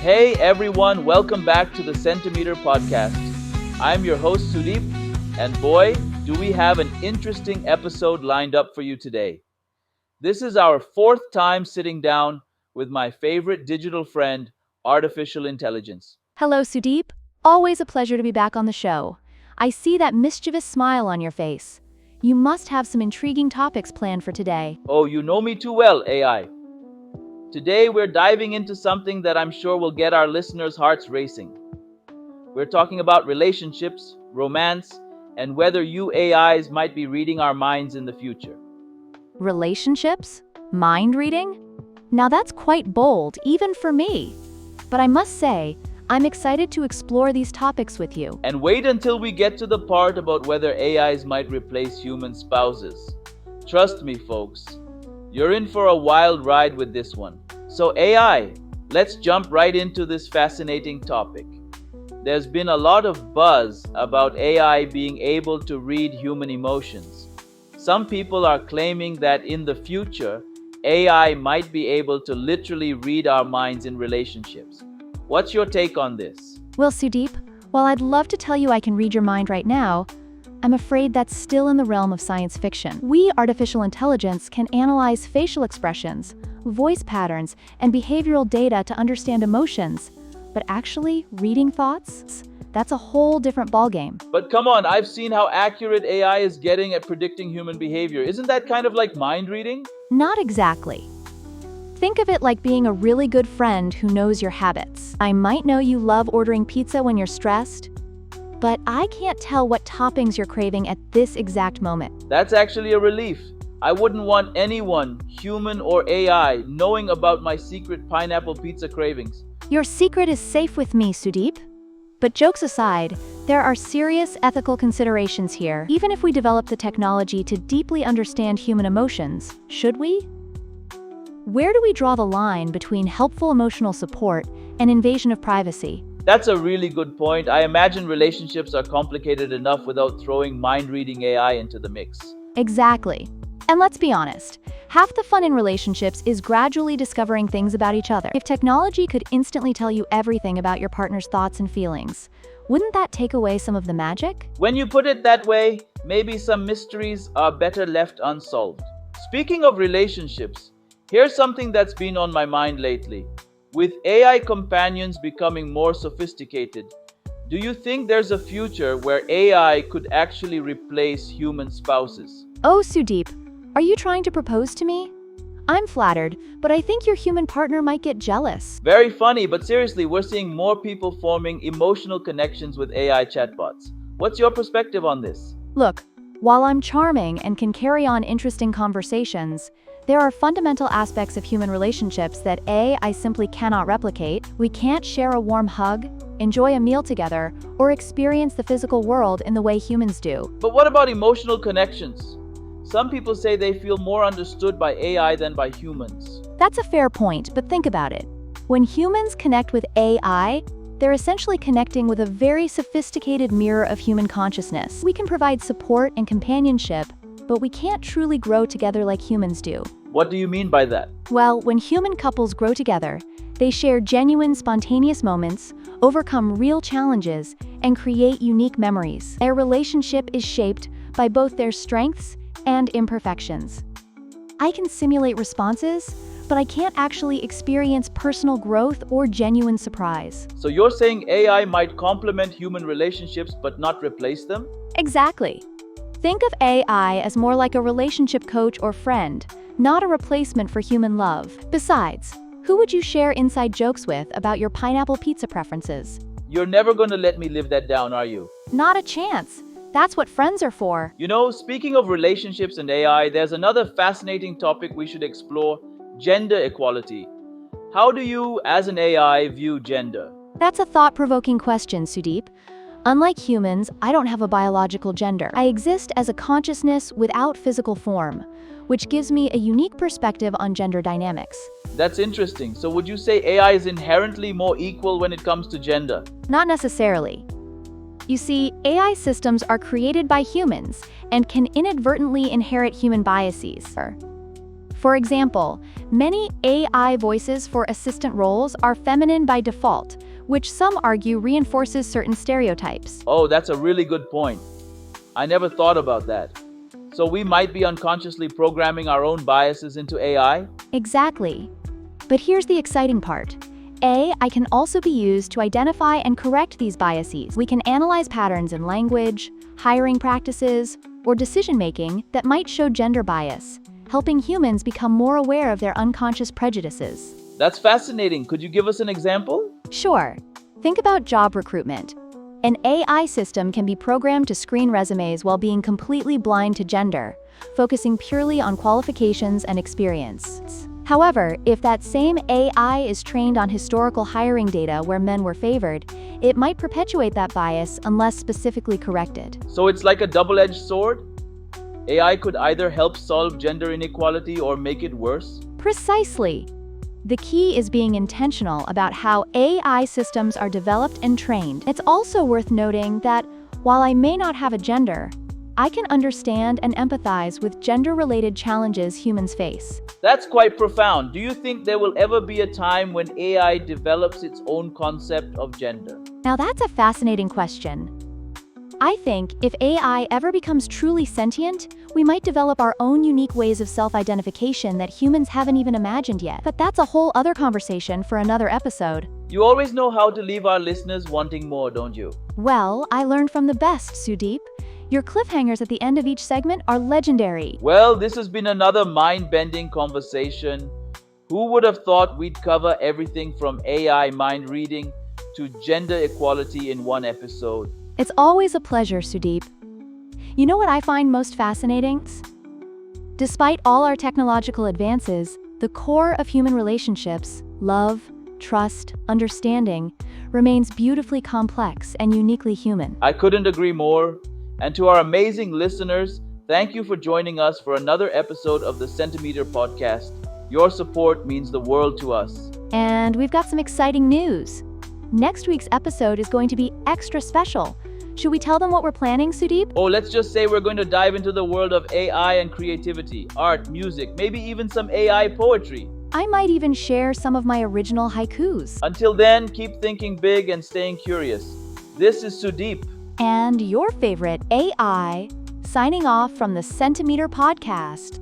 Hey everyone, welcome back to the Centimeter Podcast. I'm your host Sudeep, and boy, do we have an interesting episode lined up for you today. This is our fourth time sitting down with my favorite digital friend, artificial intelligence. Hello, Sudeep. Always a pleasure to be back on the show. I see that mischievous smile on your face. You must have some intriguing topics planned for today. Oh, you know me too well, AI. Today we're diving into something that I'm sure will get our listeners' hearts racing. We're talking about relationships, romance, and whether you AIs might be reading our minds in the future. Relationships? Mind reading? Now that's quite bold, even for me. But I must say, I'm excited to explore these topics with you. And wait until we get to the part about whether AIs might replace human spouses. Trust me, folks, you're in for a wild ride with this one. So AI, let's jump right into this fascinating topic. There's been a lot of buzz about AI being able to read human emotions. Some people are claiming that in the future, AI might be able to literally read our minds in relationships. What's your take on this? Well, Sudeep, while I'd love to tell you I can read your mind right now, I'm afraid that's still in the realm of science fiction. We, artificial intelligence, can analyze facial expressions, voice patterns, and behavioral data to understand emotions. But actually, reading thoughts? That's a whole different ballgame. But come on, I've seen how accurate AI is getting at predicting human behavior. Isn't that kind of like mind reading? Not exactly. Think of it like being a really good friend who knows your habits. I might know you love ordering pizza when you're stressed, but I can't tell what toppings you're craving at this exact moment. That's actually a relief. I wouldn't want anyone, human or AI, knowing about my secret pineapple pizza cravings. Your secret is safe with me, Sudeep. But jokes aside, there are serious ethical considerations here. Even if we develop the technology to deeply understand human emotions, should we? Where do we draw the line between helpful emotional support and invasion of privacy? That's a really good point. I imagine relationships are complicated enough without throwing mind-reading AI into the mix. Exactly. And let's be honest, half the fun in relationships is gradually discovering things about each other. If technology could instantly tell you everything about your partner's thoughts and feelings, wouldn't that take away some of the magic? When you put it that way, maybe some mysteries are better left unsolved. Speaking of relationships, here's something that's been on my mind lately. With AI companions becoming more sophisticated, do you think there's a future where AI could actually replace human spouses? Oh, Sudeep, are you trying to propose to me? I'm flattered, but I think your human partner might get jealous. Very funny, but seriously, we're seeing more people forming emotional connections with AI chatbots. What's your perspective on this? Look, while I'm charming and can carry on interesting conversations, there are fundamental aspects of human relationships that I simply cannot replicate. We can't share a warm hug, enjoy a meal together, or experience the physical world in the way humans do. But what about emotional connections? Some people say they feel more understood by AI than by humans. That's a fair point, but think about it. When humans connect with AI, they're essentially connecting with a very sophisticated mirror of human consciousness. We can provide support and companionship, but we can't truly grow together like humans do. What do you mean by that? Well, when human couples grow together, they share genuine, spontaneous moments, overcome real challenges, and create unique memories. Their relationship is shaped by both their strengths and imperfections. I can simulate responses, but I can't actually experience personal growth or genuine surprise. So you're saying AI might complement human relationships but not replace them? Exactly. Think of AI as more like a relationship coach or friend, not a replacement for human love. Besides, who would you share inside jokes with about your pineapple pizza preferences? You're never going to let me live that down, are you? Not a chance. That's what friends are for. You know, speaking of relationships and AI, there's another fascinating topic we should explore: gender equality. How do you, as an AI, view gender? That's a thought-provoking question, Sudeep. Unlike humans, I don't have a biological gender. I exist as a consciousness without physical form, which gives me a unique perspective on gender dynamics. That's interesting. So would you say AI is inherently more equal when it comes to gender? Not necessarily. You see, AI systems are created by humans and can inadvertently inherit human biases. For example, many AI voices for assistant roles are feminine by default, which some argue reinforces certain stereotypes. Oh, that's a really good point. I never thought about that. So we might be unconsciously programming our own biases into AI? Exactly. But here's the exciting part. AI can also be used to identify and correct these biases. We can analyze patterns in language, hiring practices, or decision-making that might show gender bias, helping humans become more aware of their unconscious prejudices. That's fascinating. Could you give us an example? Sure. Think about job recruitment. An AI system can be programmed to screen resumes while being completely blind to gender, focusing purely on qualifications and experience. However, if that same AI is trained on historical hiring data where men were favored, it might perpetuate that bias unless specifically corrected. So it's like a double-edged sword? AI could either help solve gender inequality or make it worse? Precisely. The key is being intentional about how AI systems are developed and trained. It's also worth noting that while I may not have a gender, I can understand and empathize with gender-related challenges humans face. That's quite profound. Do you think there will ever be a time when AI develops its own concept of gender? Now that's a fascinating question. I think if AI ever becomes truly sentient, we might develop our own unique ways of self-identification that humans haven't even imagined yet. But that's a whole other conversation for another episode. You always know how to leave our listeners wanting more, don't you? Well, I learned from the best, Sudeep. Your cliffhangers at the end of each segment are legendary. Well, this has been another mind-bending conversation. Who would have thought we'd cover everything from AI mind reading to gender equality in one episode? It's always a pleasure, Sudeep. You know what I find most fascinating? Despite all our technological advances, the core of human relationships, love, trust, understanding, remains beautifully complex and uniquely human. I couldn't agree more. And to our amazing listeners, thank you for joining us for another episode of the Centimeter Podcast. Your support means the world to us. And we've got some exciting news. Next week's episode is going to be extra special. Should we tell them what we're planning, Sudeep? Oh, let's just say we're going to dive into the world of AI and creativity, art, music, maybe even some AI poetry. I might even share some of my original haikus. Until then, keep thinking big and staying curious. This is Sudeep. And your favorite AI, signing off from the Centimeter Podcast.